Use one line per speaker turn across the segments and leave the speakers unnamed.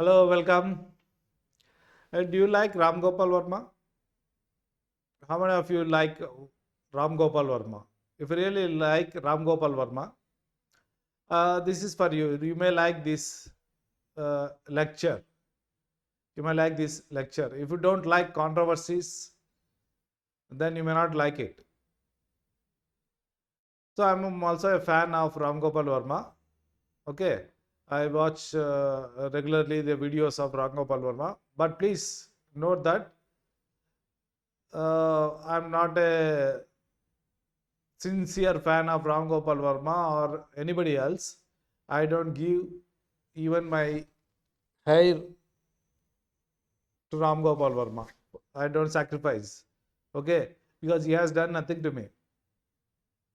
Hello, welcome. Do you like Ram Gopal Verma? How many of you like Ram Gopal Verma? If you really like Ram Gopal Verma, this is for you. You may like this lecture. You may like this lecture. If you don't like controversies, then you may not like it. So I'm also a fan of Ram Gopal Verma. Okay, I watch regularly the videos of Ram Gopal Verma. But please note that I'm not a sincere fan of Ram Gopal Verma or anybody else. I don't give even my hair to Ram Gopal Verma. I don't sacrifice. Okay, because he has done nothing to me.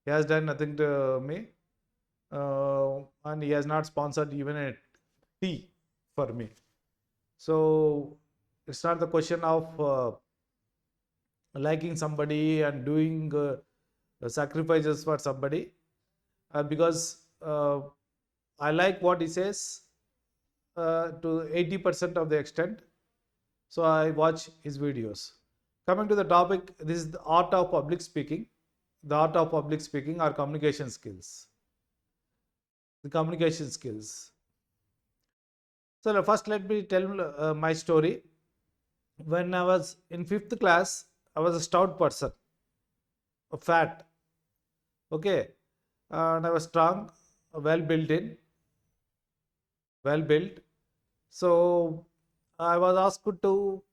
He has done nothing to me, and he has not sponsored even a tea for me. So it's not the question of liking somebody and doing sacrifices for somebody, because I like what he says to 80% of the extent. So I watch his videos. Coming to the topic, this is the art of public speaking. The art of public speaking or communication skills. The communication skills. So first let me tell my story. When I was in 5th class, I was a stout person, fat. Okay. And I was strong, well built in, well built. So I was asked to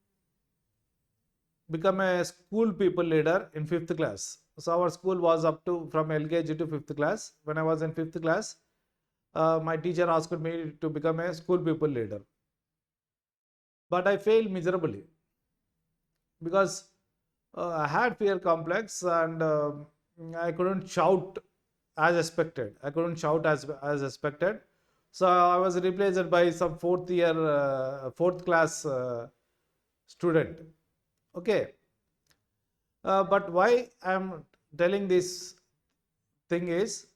become a school people leader in 5th class. So our school was up to from LKG to 5th class. When I was in 5th class, my teacher asked me to become a school people leader. But I failed miserably because I had fear complex, and I couldn't shout as expected. I couldn't shout as expected. So I was replaced by some fourth class student. Okay. But why I'm telling this thing is,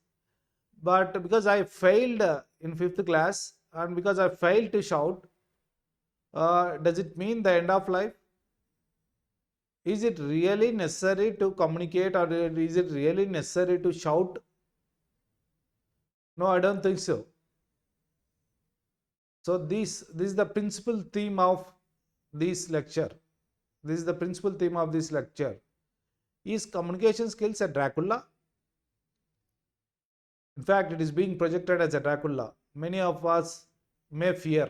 but because I failed in 5th class and because I failed to shout, does it mean the end of life? Is it really necessary to communicate, or is it really necessary to shout? No, I don't think so. So this is the principal theme of this lecture. This is the principal theme of this lecture. Is communication skills a Dracula? In fact, it is being projected as a Dracula. Many of us may fear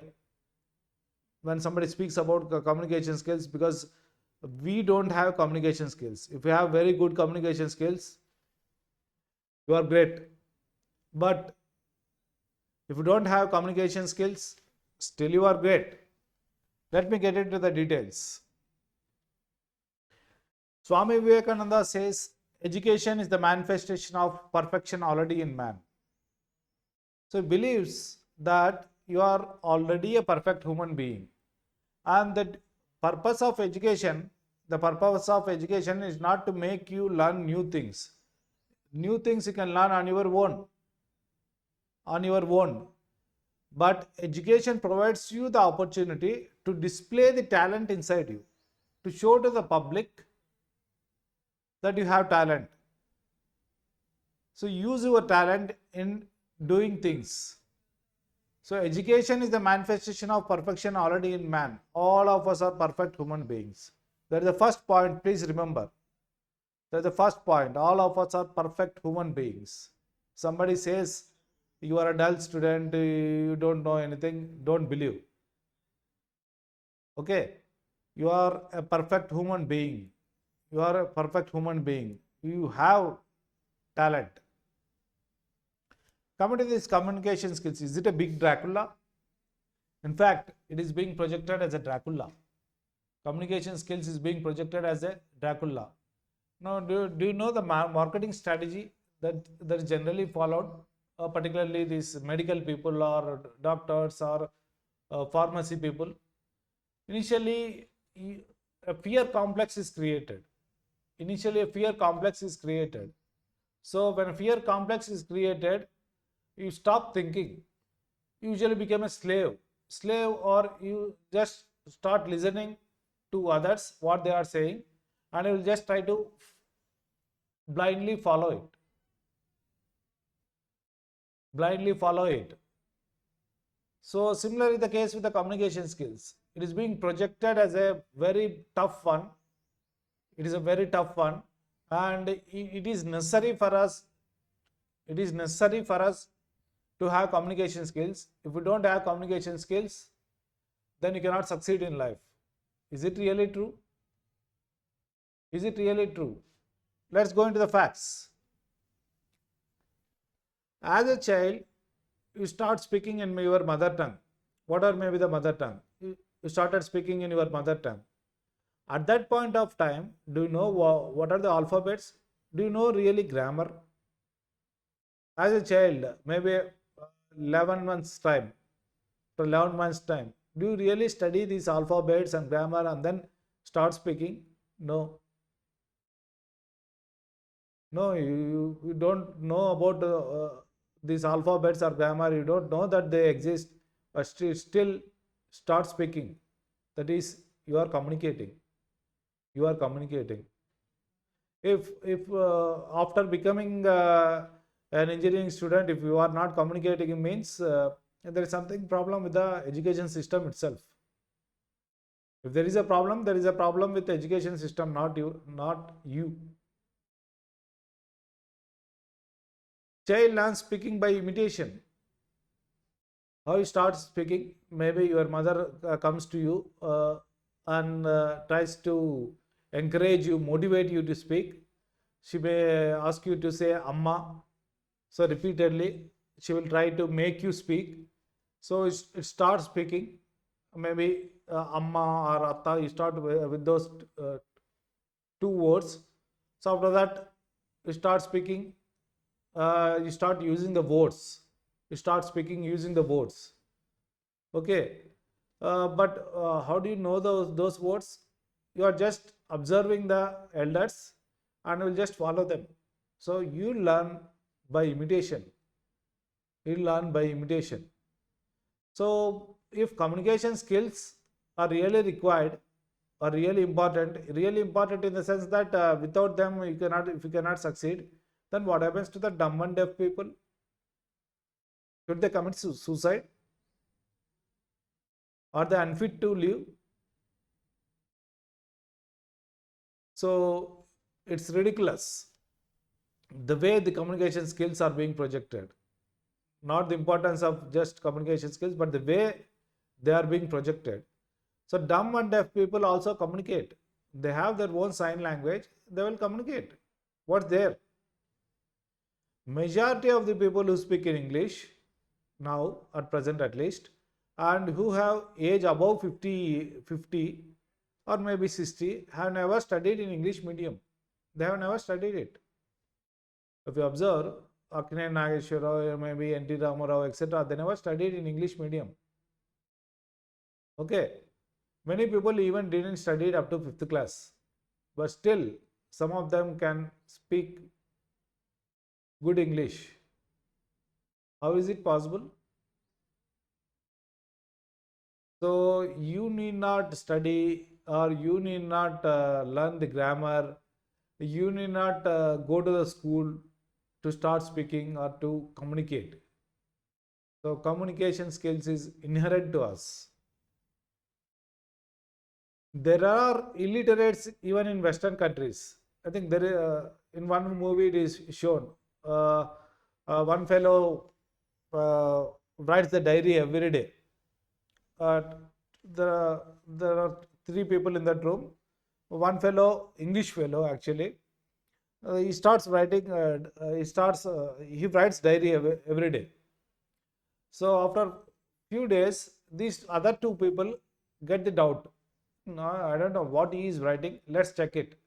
when somebody speaks about communication skills, because we don't have communication skills. If you have very good communication skills, you are great. But if you don't have communication skills, still you are great. Let me get into the details. Swami Vivekananda says education is the manifestation of perfection already in man. So he believes that you are already a perfect human being, and the purpose of education is not to make you learn new things. New things you can learn on your own. But education provides you the opportunity to display the talent inside you, to show to the public that you have talent. So use your talent in doing things. So education is the manifestation of perfection already in man. All of us are perfect human beings. That is the first point, please remember. That is the first point. All of us are perfect human beings. Somebody says you are a dull student, you don't know anything, don't believe. Okay? You are a perfect human being. You are a perfect human being. You have talent. Coming to this communication skills, is it a big Dracula? In fact, it is being projected as a Dracula. Communication skills is being projected as a Dracula. Now, do you know the marketing strategy that is generally followed, particularly these medical people or doctors or pharmacy people? Initially, a fear complex is created. So when a fear complex is created, you stop thinking. You usually become a slave. slave, or you just start listening to others what they are saying, and you will just try to blindly follow it. Blindly follow it. So similarly the case with the communication skills. It is being projected as a very tough one. It is a very tough one, and it is necessary for us. It is necessary for us to have communication skills. If we don't have communication skills, then you cannot succeed in life. Is it really true? Is it really true? Let's go into the facts. As a child, you start speaking in your mother tongue. Whatever may be the mother tongue. You started speaking in your mother tongue. At that point of time, do you know what are the alphabets? Do you know really grammar? As a child, maybe 11 months time, for 11 months time, do you really study these alphabets and grammar and then start speaking? No. No, you don't know about these alphabets or grammar. You don't know that they exist, but still start speaking. That is, you are communicating. You are communicating. If after becoming an engineering student, if you are not communicating, it means there is something problem with the education system itself. If there is a problem, there is a problem with the education system, not you, not you. Child learns speaking by imitation. How you start speaking? Maybe your mother comes to you and tries to encourage you, motivate you to speak. She may ask you to say Amma. So repeatedly, she will try to make you speak. So it starts speaking. Maybe Amma or Atta, you start with those two words. So after that, you start speaking. You start using the words. You start speaking using the words. Okay. But how do you know those words? You are just observing the elders and will just follow them. So you learn by imitation. You learn by imitation. So if communication skills are really required, are really important in the sense that without them if you cannot succeed, then what happens to the dumb and deaf people? Should they commit suicide? Are they unfit to live? So it's ridiculous the way the communication skills are being projected. Not the importance of just communication skills, but the way they are being projected. So dumb and deaf people also communicate. They have their own sign language. They will communicate. What's there? Majority of the people who speak in English now, at present at least, and who have age above 50 or maybe 60, have never studied in English medium. They have never studied it. If you observe, Akine Nageshwara, or maybe N.T. Ramarao, etc., they never studied in English medium. Okay. Many people even didn't study it up to 5th class. But still, some of them can speak good English. How is it possible? So you need not study, or you need not learn the grammar. You need not go to the school to start speaking or to communicate. So communication skills is inherent to us. There are illiterates even in Western countries. I think there is, in one movie it is shown. One fellow writes the diary every day. There are three people in that room. One fellow, English fellow actually, he starts writing. He writes diary every day. So after few days, these other two people get the doubt. No, I don't know what he is writing. Let's check it.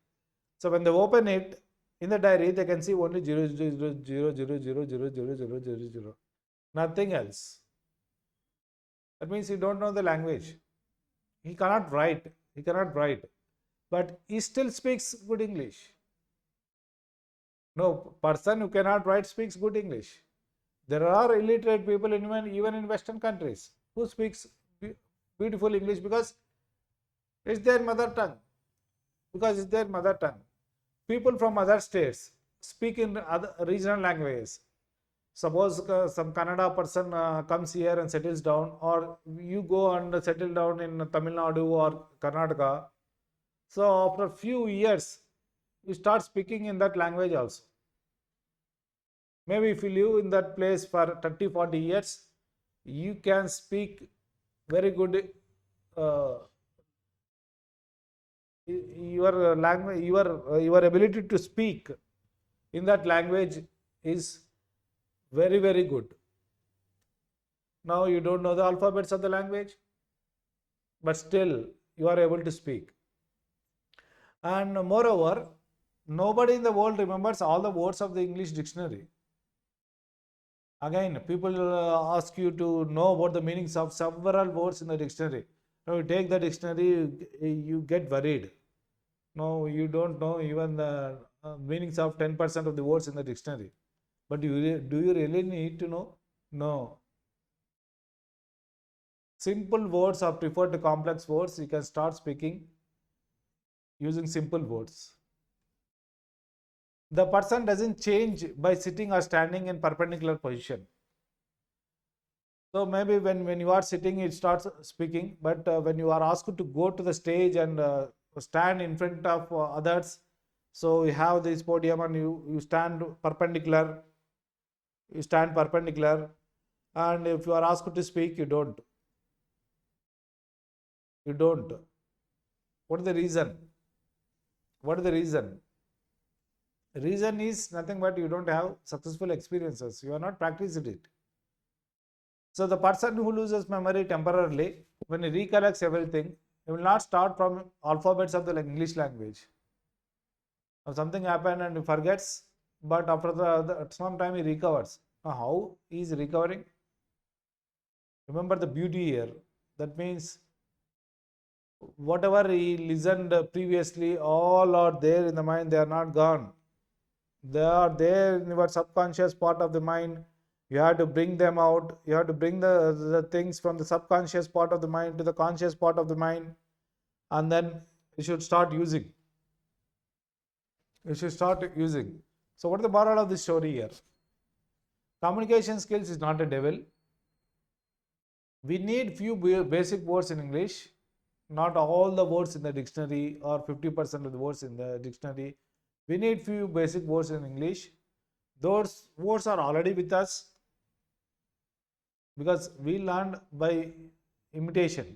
So when they open it in the diary, they can see only 0, 0, 0, 0, 0, 0, 0, 0, 0, 0, 0, 0. Nothing else. That means he don't know the language. He cannot write. He cannot write. But he still speaks good English. No person who cannot write speaks good English. There are illiterate people even in Western countries who speaks beautiful English because it's their mother tongue. Because it's their mother tongue. People from other states speak in other regional languages. Suppose some Kannada person comes here and settles down, or you go and settle down in Tamil Nadu or Karnataka. So after a few years, you start speaking in that language also. Maybe if you live in that place for 30, 40 years, you can speak very good uh, your language, your ability to speak in that language is very, very good. Now you don't know the alphabets of the language, but still you are able to speak. And moreover, nobody in the world remembers all the words of the English dictionary. Again, people ask you to know about the meanings of several words in the dictionary. Now you take the dictionary, you get worried. No, you don't know even the meanings of 10% of the words in the dictionary. But do you really need to know? No. Simple words are preferred to complex words. You can start speaking using simple words. The person doesn't change by sitting or standing in perpendicular position. So maybe when you are sitting, it starts speaking. But when you are asked to go to the stage and stand in front of others, so you have this podium and you stand perpendicular. You stand perpendicular, and if you are asked to speak, you don't. You don't. What is the reason? What is the reason? Reason is nothing but you don't have successful experiences. You are not practicing it. So the person who loses memory temporarily, when he recollects everything, he will not start from alphabets of the English language. Now something happened and he forgets, but after some time he recovers. Now how he is recovering? Remember the beauty here. That means whatever he listened previously, all are there in the mind. They are not gone. They are there in your subconscious part of the mind. You have to bring them out. You have to bring the things from the subconscious part of the mind to the conscious part of the mind. And then you should start using. You should start using. So what is the moral of this story here? Communication skills is not a devil. We need few basic words in English. Not all the words in the dictionary or 50% of the words in the dictionary. We need few basic words in English. Those words are already with us because we learned by imitation.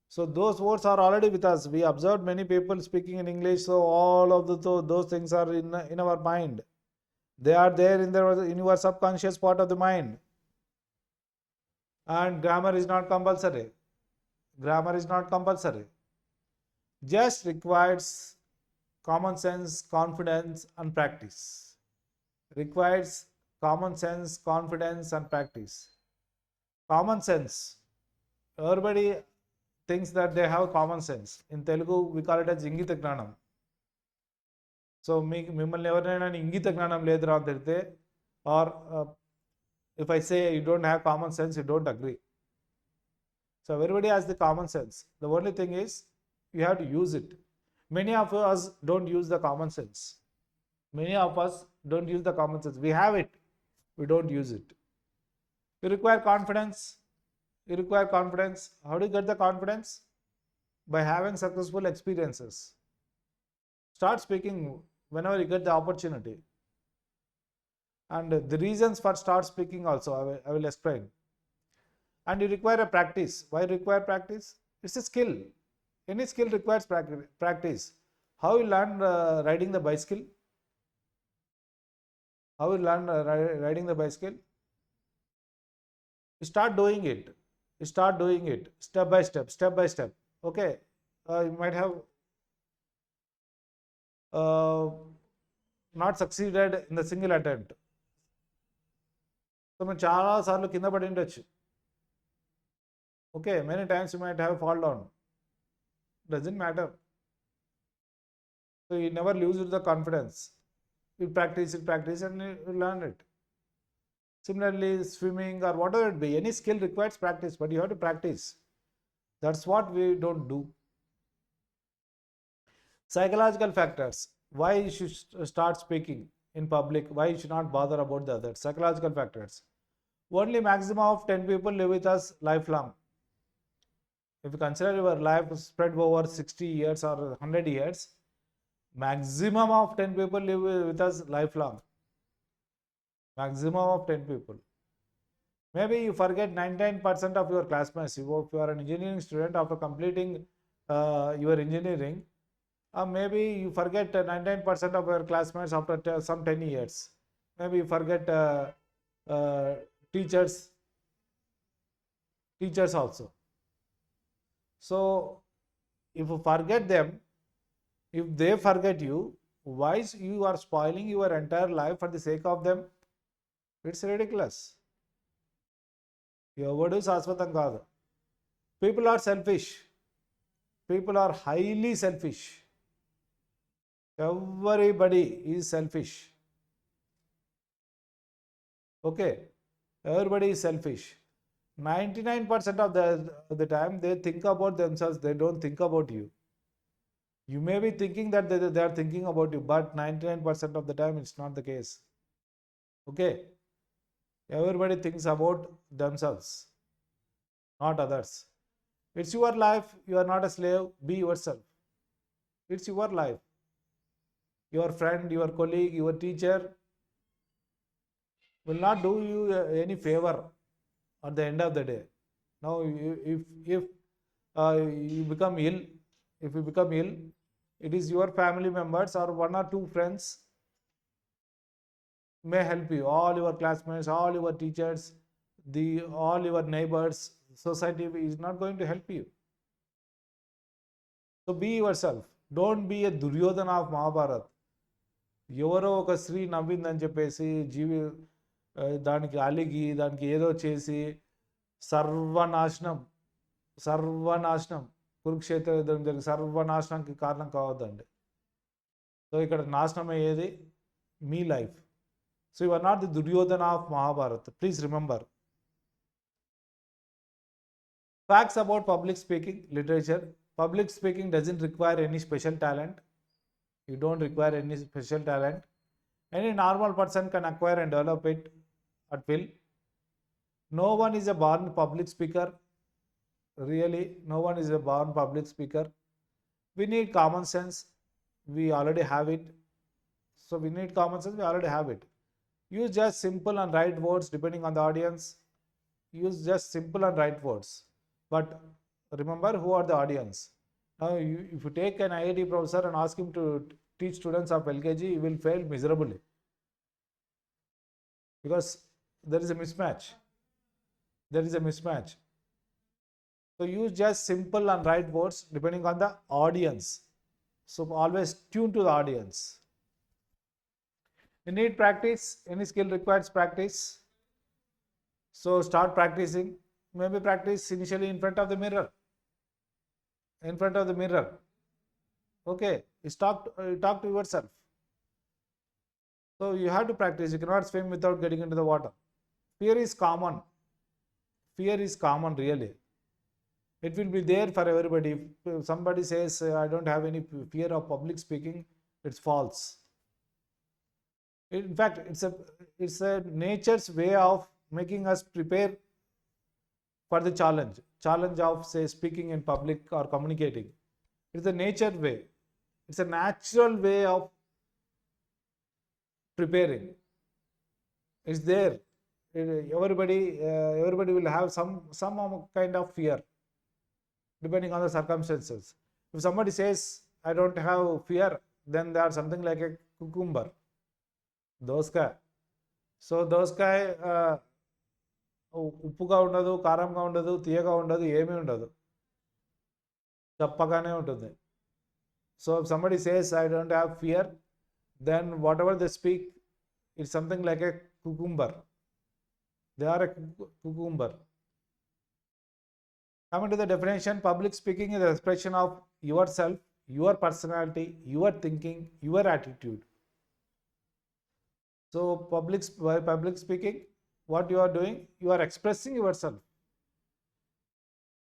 So those words are already with us. We observed many people speaking in English, so all of those things are in our mind. They are there in your subconscious part of the mind. And grammar is not compulsory. Grammar is not compulsory. Just requires common sense, confidence, and practice. Requires common sense, confidence, and practice. Common sense. Everybody thinks that they have common sense. In Telugu, we call it as ingita gnanam. So, మిమ్మల్ని ఎవరైనా ఇంగిత జ్ఞానం లేదురా అని తిడితే, or if I say you don't have common sense, you don't agree. So everybody has the common sense. The only thing is you have to use it. Many of us don't use the common sense. Many of us don't use the common sense. We have it. We don't use it. You require confidence. You require confidence. How do you get the confidence? By having successful experiences. Start speaking whenever you get the opportunity. And the reasons for start speaking also I will explain. And you require a practice. Why require practice? It's a skill. Any skill requires practice. How you learn riding the bicycle? How you learn riding the bicycle? You start doing it. You start doing it step by step, step by step. Okay. You might have not succeeded in the single attempt. So మనం చాలా సార్లు కింద పడి ఉండొచ్చు. Okay, many times you might have fall down. Doesn't matter. So you never lose the confidence. You practice and you learn it. Similarly, swimming or whatever it be, any skill requires practice, but you have to practice. That's what we don't do. Psychological factors. Why you should start speaking in public? Why you should not bother about the others? Psychological factors. Only maximum of 10 people live with us lifelong. If you consider your life spread over 60 years or 100 years, maximum of 10 people live with us lifelong. Maximum of 10 people. Maybe you forget 99% of your classmates. If you are an engineering student, after completing your engineering, maybe you forget 99% of your classmates after some 10 years. Maybe you forget uh, teachers also. So if you forget them, if they forget you, why you are spoiling your entire life for the sake of them? It's ridiculous. ఎవడు శాశ్వతం కాదు. People are selfish. People are highly selfish. Everybody is selfish. Okay, everybody is selfish. 99% of the time they think about themselves, they don't think about you. You may be thinking that they are thinking about you, but 99% of the time it's not the case. Okay, everybody thinks about themselves, not others. It's your life, you are not a slave, be yourself. It's your life. Your friend, your colleague, your teacher will not do you any favor at the end of the day. Now, if you become ill, it is your family members or one or two friends may help you. All your classmates, all your teachers, all your neighbors, society is not going to help you. So be yourself. Don't be a Duryodhana of Mahabharata. ఎవరో ఒక స్త్రీ నవ్విందని చెప్పేసి దానికి అలిగి దానికి ఏదో చేసి సర్వనాశనం కురుక్షేత్ర యుద్ధం జరిగి సర్వనాశనానికి కారణం కావద్దండి. సో ఇక్కడ నాశనం అయ్యేది మీ life. So you are not the Duryodhana of Mahabharat. Please remember. Facts about public speaking literature. Public speaking doesn't require any special talent. You don't require any special talent. Any normal person can acquire and develop it at will. No one is a born public speaker. Really, no one is a born public speaker. We need common sense. We already have it. So we need common sense. We already have it. Use just simple and right words depending on the audience. Use just simple and right words. But remember who are the audience. Now, if you take an IIT professor and ask him to teach students of LKG, he will fail miserably. Because there is a mismatch. So use just simple and right words depending on the audience. So always tune to the audience. You need practice. Any skill requires practice. So start practicing. Maybe practice initially in front of the mirror. Okay, you talk to yourself. So you have to practice. You cannot swim without getting into the water. Fear is common really. It will be there for everybody. If somebody says I don't have any fear of public speaking, it's false. In fact, it's a nature's way of making us prepare for the challenge of, say, speaking in public or communicating. It's a nature way. It's a natural way of preparing. It's there. Everybody will have some kind of fear depending on the circumstances. If somebody says I don't have fear, then they are something like a cucumber. దోసకాయ. So దోసకాయ ఉప్పుగా ఉండదు, కారంగా ఉండదు, తీయగా ఉండదు, ఏమీ ఉండదు, చప్పగానే ఉంటుంది. So if somebody says I don't have fear, then whatever they speak, it's something like a cucumber. They are a cucumber. Coming to the definition, public speaking is the expression of yourself, your personality, your thinking, your attitude. So by public speaking, what you are doing, you are expressing yourself.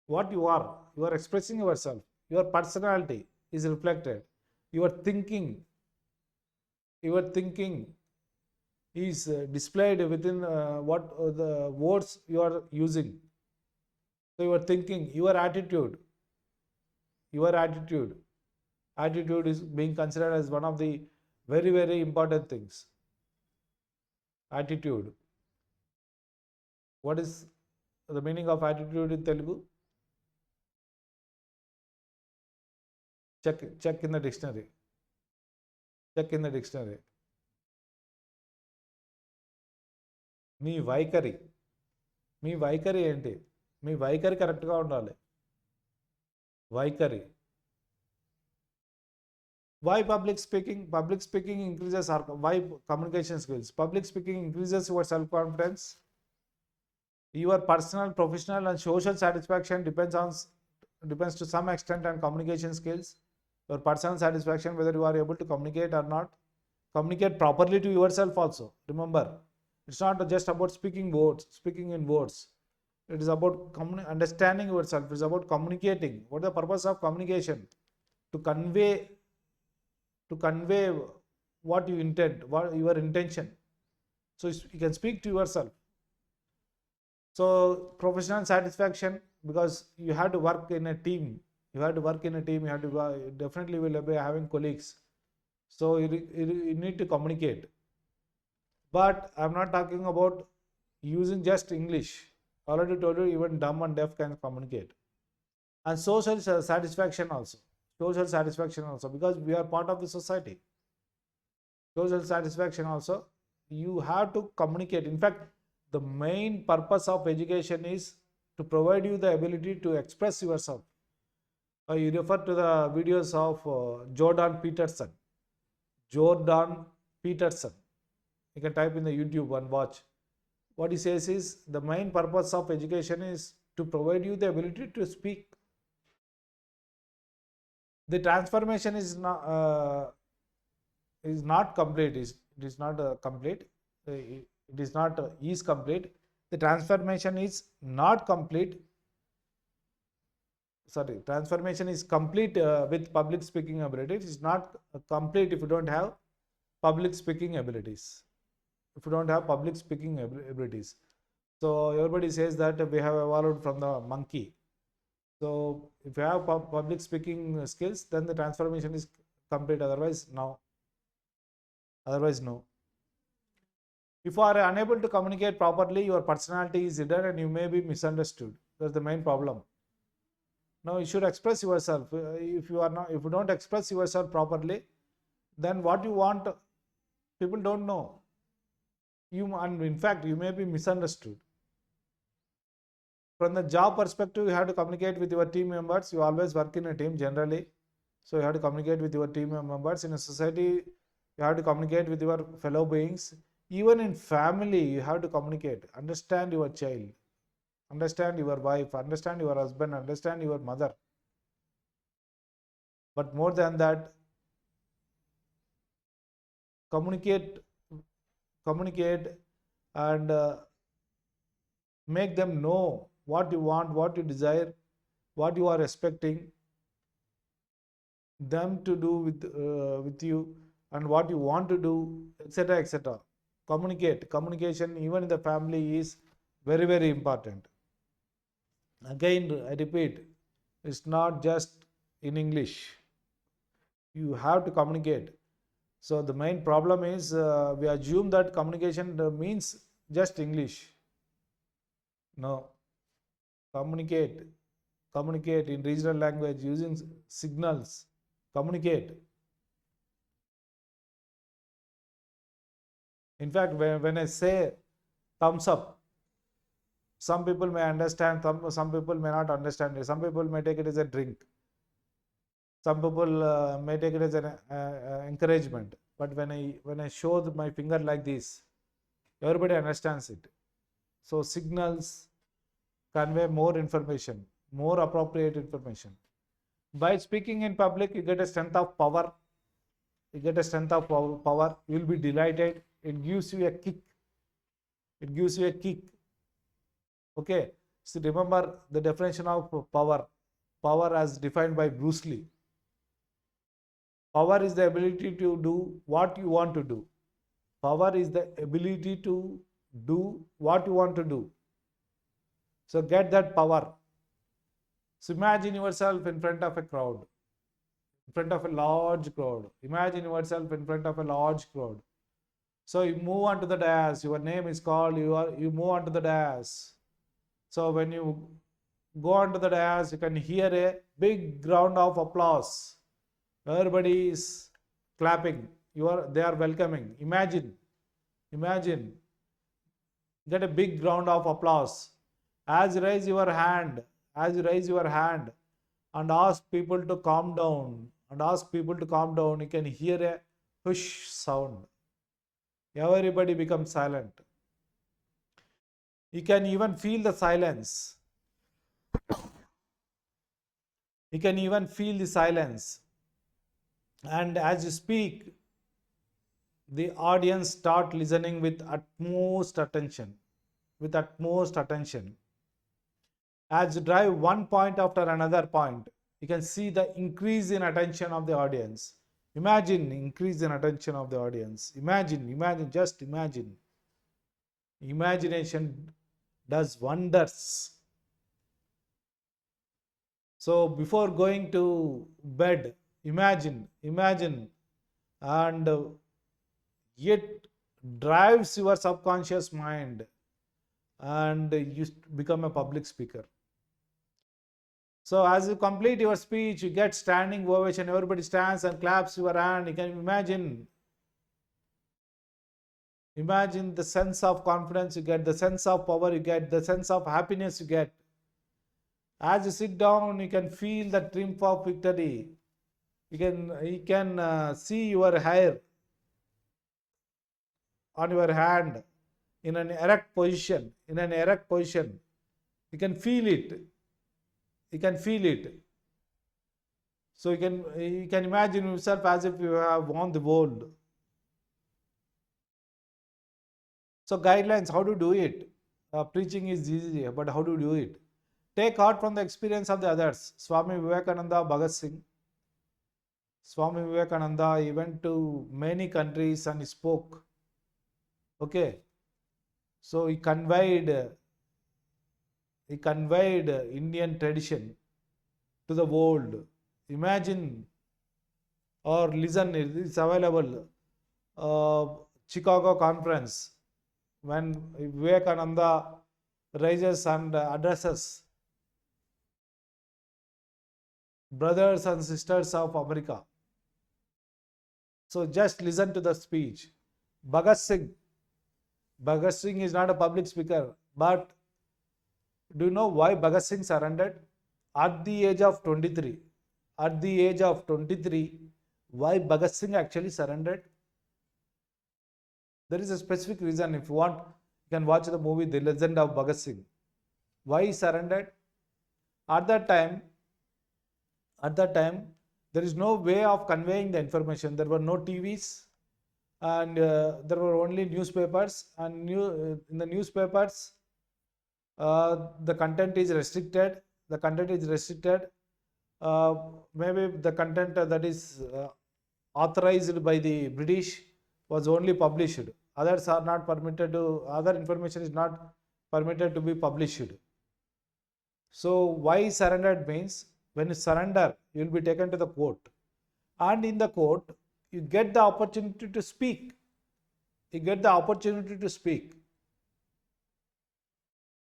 what you are expressing yourself. Your personality is reflected. Your thinking, your thinking is displayed within what the words you are using. So your thinking, your attitude is being considered as one of the very, very important things. Attitude. What is the meaning of attitude in Telugu? Check in the dictionary. Check in the dictionary. మీ వైఖరి, మీ వైఖరి ఏంటి? మీ వైఖరి కరెక్ట్గా ఉండాలి. వైఖరి. Why public speaking? Public speaking increases our, why communication skills? Public speaking increases your self-confidence. Your personal, professional and social satisfaction depends to some extent on communication skills. Your personal satisfaction, whether you are able to communicate or not. Communicate properly to yourself also. Remember, it's not just about speaking in words. It is about understanding yourself. It's about communicating. What is the purpose of communication? To convey what you intend, what your intention. So you can speak to yourself. So professional satisfaction, because you have to work in a team. You have to definitely will be having colleagues. So you need to communicate. But I'm not talking about using just English. Already told you, even dumb and deaf can communicate. And social satisfaction also. Because we are part of the society. Social satisfaction also, you have to communicate. In fact, the main purpose of education is to provide you the ability to express yourself. You refer to the videos of Jordan Peterson. You can type in the YouTube and watch. What he says is, the main purpose of education is to provide you the ability to speak. The transformation is not complete. It is not complete. It is not is complete. The transformation is not complete. Sorry, transformation is complete with public speaking abilities. It is not complete if you don't have public speaking abilities. So everybody says that we have evolved from the monkey. So if you have public speaking skills, then the transformation is complete. Otherwise, no. If you are unable to communicate properly, your personality is hidden and you may be misunderstood. That's the main problem. Now you should express yourself. If you don't express yourself properly, then what you want, people don't know. And in fact, you may be misunderstood. From the job perspective, you have to communicate with your team members. You always work in a team generally. So you have to communicate with your team members. In a society, you have to communicate with your fellow beings. Even in family, you have to communicate. Understand your child. Understand your wife. Understand your husband. Understand your mother. But more than that, communicate and make them know what you want, what you desire, what you are expecting them to do with you, and what you want to do, etc., etc. Communication, even in the family, is very, very important. Again, I repeat, it's not just in English. You have to communicate. So the main problem is we assume that communication means just English. No. Communicate in regional language using signals. Communicate. In fact, when I say thumbs up, some people may understand, some people may not understand it. Some people may take it as a drink. Some people may take it as an encouragement. But when I show my finger like this, everybody understands it. So signals convey more information, more appropriate information. By speaking in public, you get a strength of power. You will be delighted. It gives you a kick. Okay. See, remember the definition of power. Power as defined by Bruce Lee. Power is the ability to do what you want to do. Power is the ability to do what you want to do. So get that power. So imagine yourself in front of a crowd, in front of a large crowd. Imagine yourself in front of a large crowd. So you move onto the dais, your name is called, you move onto the dais. So when you go onto the dais, you can hear a big round of applause. Everybody is clapping. They are welcoming. Imagine. Get a big round of applause. As you raise your hand, and ask people to calm down, you can hear a hush sound. Everybody becomes silent. You can even feel the silence. And as you speak, the audience start listening with utmost attention. As you drive one point after another point, you can see the increase in attention of the audience. Imagine increase in attention of the audience. Just imagine. Imagination does wonders. So before going to bed, imagine, and it drives your subconscious mind, and you become a public speaker. So as you complete your speech, you get standing ovation. Everybody stands and claps your hand. You can imagine the sense of confidence you get, the sense of power you get, the sense of happiness you get. As you sit down, you can feel the triumph of victory. You can see your hair on your hand in an erect position. You can feel it. So you can imagine yourself as if you have won the world. So guidelines, how to do it? Preaching is easy, but how to do it? Take heart from the experience of the others. Swami Vivekananda, Bhagat Singh. Swami Vivekananda, he went to many countries and he spoke. Okay. So he conveyed Indian tradition to the world. Imagine or listen, it's available. Chicago conference, when Vivekananda rises and addresses brothers and sisters of America. So just listen to the speech. Bhagat Singh is not a public speaker, but do you know why Bhagat Singh surrendered? At the age of 23, why Bhagat Singh actually surrendered? There is a specific reason. If you want, you can watch the movie The Legend of Bhagat Singh. Why he surrendered? At that time, there is no way of conveying the information. There were no TVs, and there were only newspapers. And in the newspapers, the content is restricted. Maybe the content that is authorized by the British was only published. Others are not permitted to. Other information is not permitted to be published. So why surrendered means, when you surrender, you will be taken to the court, and in the court you get the opportunity to speak.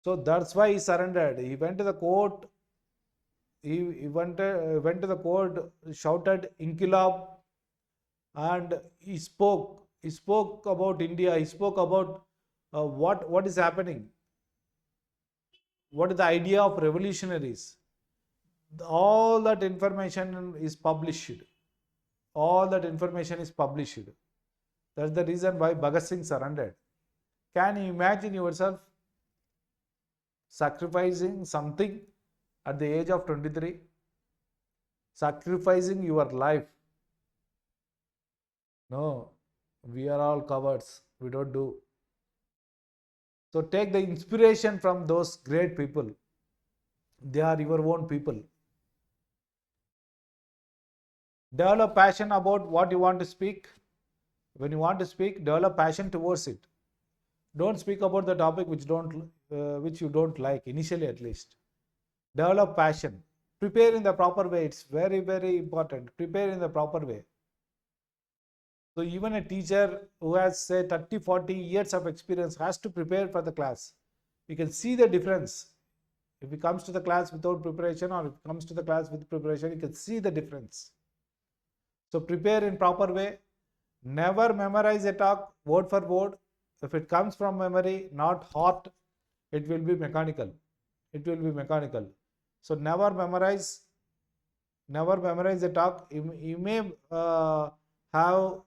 So that's why he surrendered. He went to the court. He went to the court, shouted "Inkilab," and he spoke. He spoke about India. He spoke about what is happening. What is the idea of revolutionaries? All that information is published. That's the reason why Bhagat Singh surrendered. Can you imagine yourself sacrificing something at the age of 23? Sacrificing your life? No, we are all cowards. We don't do. So take the inspiration from those great people. They are your own people. Develop passion about what you want to speak. When you want to speak, develop passion towards it. Don't speak about the topic which you don't like initially, at least. Develop passion. Prepare in the proper way. It's very, very important. Prepare in the proper way. So even a teacher who has, say, 30, 40 years of experience has to prepare for the class. You can see the difference. If he comes to the class without preparation, or if he comes to the class with preparation, you can see the difference. So prepare in proper way. Never memorize a talk word for word. If it comes from memory, not heart, it will be mechanical. It will be mechanical. So never memorize the talk. You may have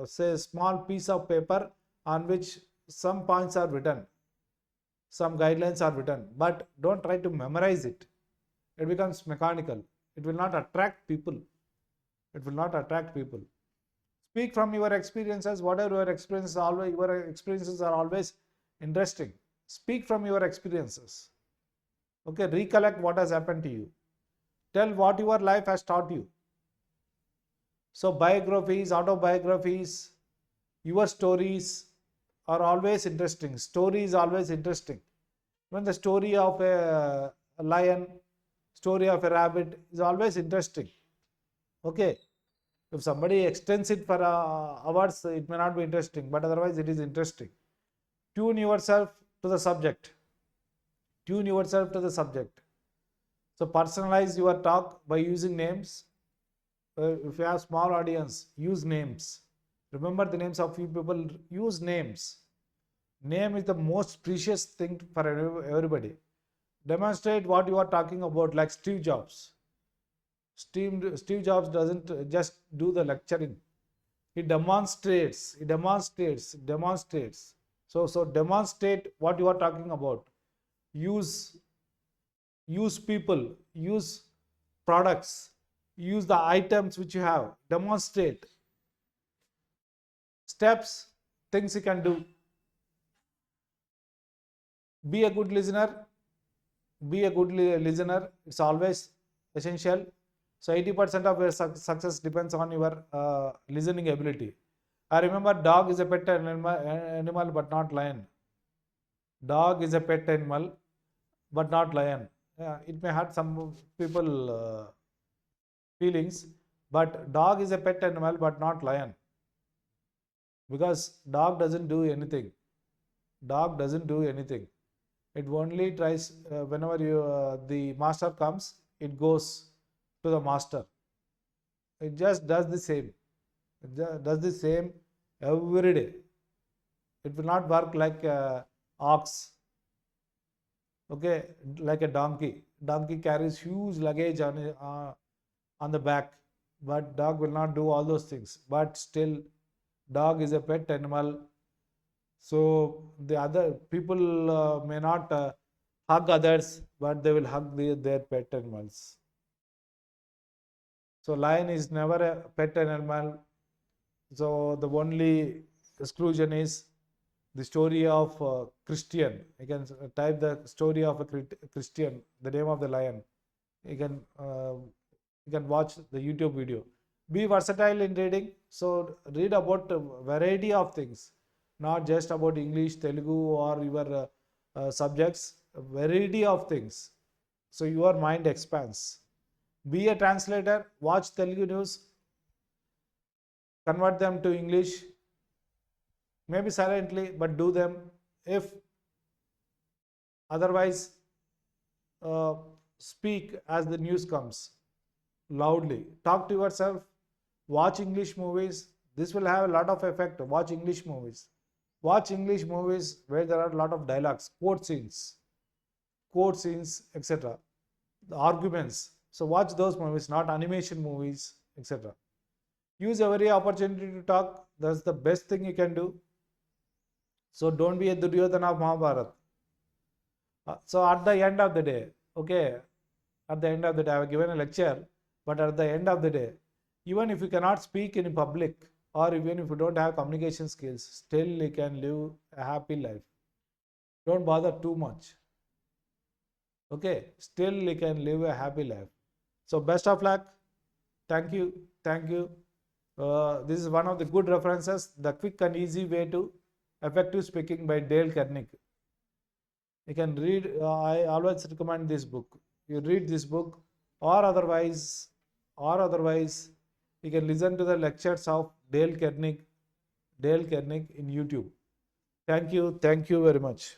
say, a small piece of paper on which some points are written, some guidelines are written, but don't try to memorize it. It becomes mechanical. It will not attract people. It will not attract people. Speak from your experiences. Whatever your experiences are always interesting. Speak from your experiences. Okay, recollect what has happened to you. Tell what your life has taught you. So biographies, autobiographies, your stories are always interesting. Story is always interesting. When the story of a lion, story of a rabbit is always interesting. Okay. If somebody extends it for hours, it may not be interesting, but otherwise it is interesting. Tune yourself to the subject. Tune yourself to the subject. So personalize your talk by using names. If you have small audience, use names. Remember the names of few people. Use names. Name is the most precious thing for everybody. Demonstrate what you are talking about, like Steve Jobs. Steve Jobs doesn't just do the lecturing. He demonstrates. So demonstrate what you are talking about. Use people, use products, use the items which you have. Demonstrate steps, things you can do. Be a good listener. It's always essential. So 80% of your success depends on your listening ability. I remember dog is a pet animal but not lion. Dog is a pet animal but not lion. Yeah, it may hurt some people feelings, but dog is a pet animal but not lion, because dog doesn't do anything. Dog doesn't do anything. It only tries whenever the master comes, it goes to the master. It just does the same. It does the same every day. It will not work like ox. Okay, like a donkey. Donkey carries huge luggage on the back, but dog will not do all those things. But still, dog is a pet animal. So the other people may not hug others, but they will hug their pet animals. So lion is never a pet animal. So the only exclusion is the story of Christian. You can type the story of a Christian, the name of the lion. You can watch the YouTube video. Be versatile in reading. So read about a variety of things, not just about English, Telugu, or your subjects. A variety of things. So your mind expands. Be a translator. Watch Telugu news. Convert them to English. Maybe silently, but do them. If otherwise, speak as the news comes loudly. Talk to yourself. Watch English movies. This will have a lot of effect. Watch English movies. Watch English movies where there are a lot of dialogues, quote scenes, etc. The arguments. So watch those movies, not animation movies, etc. Use every opportunity to talk. That's the best thing you can do. So don't be a Duryodhana of Mahabharata. So at the end of the day, okay, at the end of the day, I have given a lecture, but at the end of the day, even if you cannot speak in public, or even if you don't have communication skills, still you can live a happy life. Don't bother too much. Okay, still he can live a happy life. So best of luck. Thank you. Thank you. This is one of the good references, The Quick and Easy Way to Effective Speaking by Dale Carnegie. You can read, I always recommend this book. You read this book, or otherwise, you can listen to the lectures of Dale Carnegie in YouTube. Thank you very much.